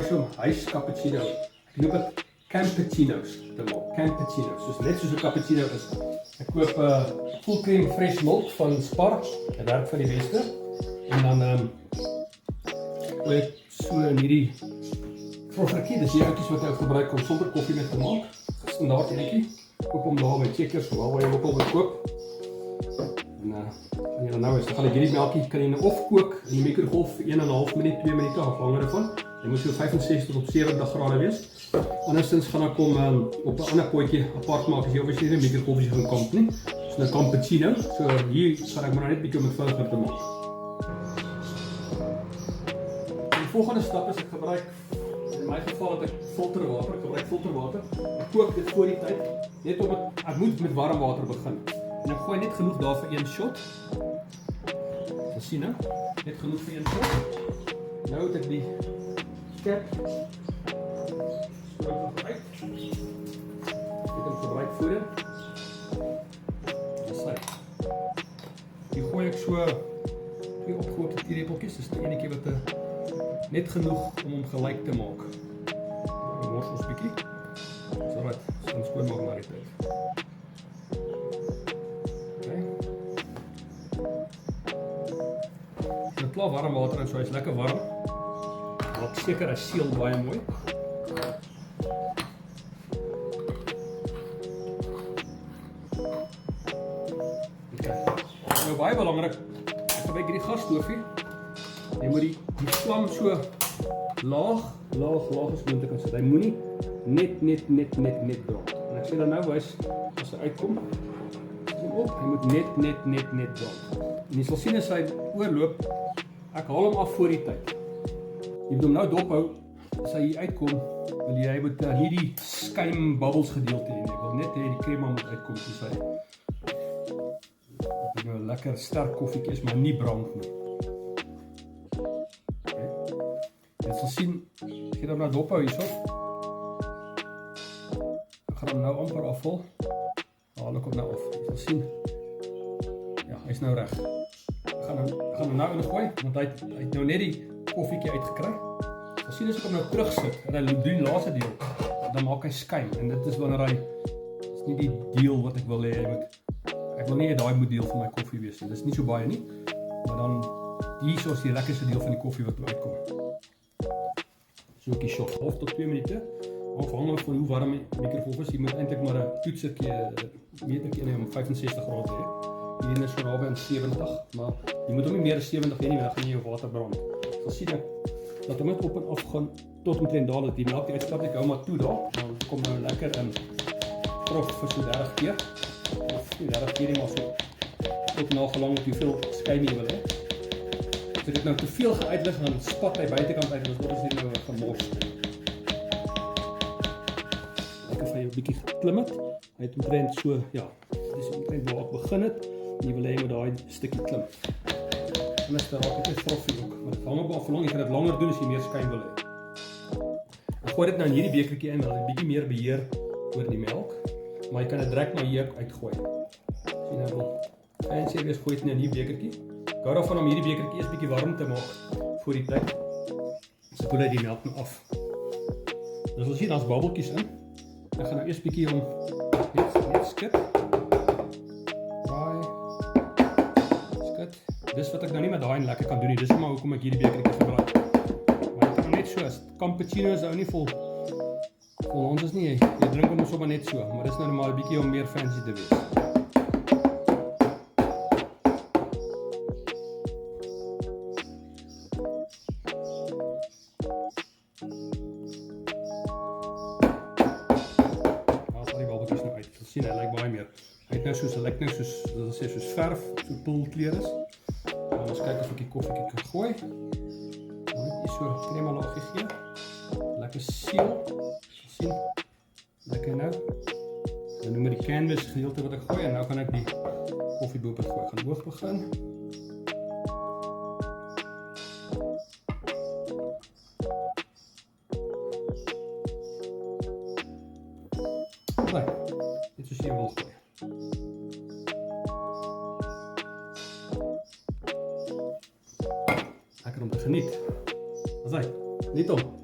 so 'n huis cappuccino. Ek noem dit cappuccinos te maak. Cappuccinos, soos net soos 'n cappuccino is. Ek koop full cream fresh milk van Spar. Dit werk van die beste. En dan gooi ek so in hierdie froffertjie, dis die ouetjies wat ek gebruik om sonder koffie mee te maak. Standaard enetjie. Koop hom daar by Checkers, waar jy ook al wil koop. En kan jy dan nou is, dan gaan ek hierdie melkie kan jy nou of kook in die mikrogolf vir 1,5 minuut, 2 minute afhangende daarvan. Hy moet so 65 tot 70 grade wees. Andersins gaan ek hom op 'n ander potjie apart maak as jy obviously nie 'n mikrogolfie gaan kamp nie. So 'n cappuccino. So hier gaan ek maar net bietjie om dit vinniger te maak. Die volgende stap is ek gebruik in my geval dat ek filterwater, ek gebruik filterwater. Ek kook dit voor die tyd net om ek moet met warm water begin. En ek gooi net genoeg daar vir een shot. Jy sien nou, net genoeg vir een shot. Nou het ek die cap so gebruik. Ek het hom gebruik voor. Dis die gooi ek so 2 opgekookte teelepeltjies, dis die enetjie wat net genoeg om hom gelyk te maak. Mors ons bietjie. So right, so ons skoon maak maar die tyd. Klaar warm water en so, is lekker warm. Maak seker hy seël baie mooi. Okay. Nou baie belangrik, ek gebruik hierdie gasstoofie. Jy moet die vlam so laag as moontlik kan sit. Hy moenie net brand. En ek sê dan nou wys as hy uitkom. Kom op, hy moet net brand. En jy sal sien as hy oorloop. Ek haal hom af voor die tyd. Jy moet hom nou dophou, as hy hier uitkom, wil jy moet nie die skuim bubbles gedeelte hê nie. Ek wil net hê die crema moet uitkom soos hy. Dit nou 'n lekker sterk koffieetjie is, maar nie brand nie. Okay. Jy sal sien, ek gaan hom nou dophou hierso. Ek gaan hom nou amper afval. Haal ek hom nou af. Jy sal sien. Ja, hy's nou reg. Ek gaan hom nou ingooi, want hy het nou net die koffieetjie uitgekry. As sien as ek hom nou terug sit en hy doen die laaste deel, dan maak hy skuim en dit is wanneer hy is nie die deel wat ek wil hê hy moet. Ek wil nie daai moet deel van my koffie wees nie. Dis nie so baie nie, maar dan hierso is die lekkerste deel van die koffie wat uitkom. So 'n shot, half tot 2 minute. Afhangende van hoe warm die mikrogolf is, jy moet eintlik maar 'n toetsertjie, metertjie neem om 65 grade hê. Hierdie is so naby aan 70, maar jy moet hom nie meer as 70 hê nie, dan gaan jy jou water brand. So sien ek dat hom net op en af gaan tot omtrent daar dat die melk uitstap. Ek hou maar toe daar. Dan kom nou lekker in prof vir so 30 keer. Of nie 30 keer nie, maar so tot nagelang op hoeveel skuim jy wil hê. As ek dit nou te veel geuitlig, dan spat hy buitekant uit en dit word nou gemors. Ek het vir jou 'n bietjie geklim het. Hy het omtrent so, ja, dis omtrent waar ek begin het. Jy wil hê jy moet daai stukkie klim. Anders dan raak dit vroffie ook. Maar dit hang op af hoe lank jy kan dit langer doen as jy meer skuim wil hê. Ek gooi dit nou in hierdie bekertjie in, dan 'n bietjie meer beheer oor die melk, maar jy kan dit direk maar hier uitgooi. Sien nou wel. En sê wees gooi dit nou in hierdie bekertjie. Ek hou daarvan om hierdie bekertjie eers bietjie warm te maak voor die tyd. So koel hy die melk nou af. Dan sal jy sien daar's babbeltjies in. Ek gaan nou eers bietjie hom net skep. Dis wat ek nou nie met daai lekker kan doen nie. Dis maar hoekom ek hierdie bekertjie gebruik. Maar dit is net so as cappuccino is ou nie vol ons is nie. Jy drink hom sommer net so, maar dis nou maar 'n bietjie om meer fancy te wees. Daar sal die babbeltjies nou uit. Jy sien hy lyk baie meer. Hy het nou soos soos verf, so poolkleur is. Ons kyk of ek die koffie kan gooi. Net hier so crema laagie gee. Lekker seël. Sien. Lekker nou. Dan noem ek die canvas gedeelte wat ek gooi en nou kan ek die koffie bo op dit gooi. Gaan hoog begin. Right. Dit is hier wil gooi. Lekker om te geniet. Wat sê? Niet om.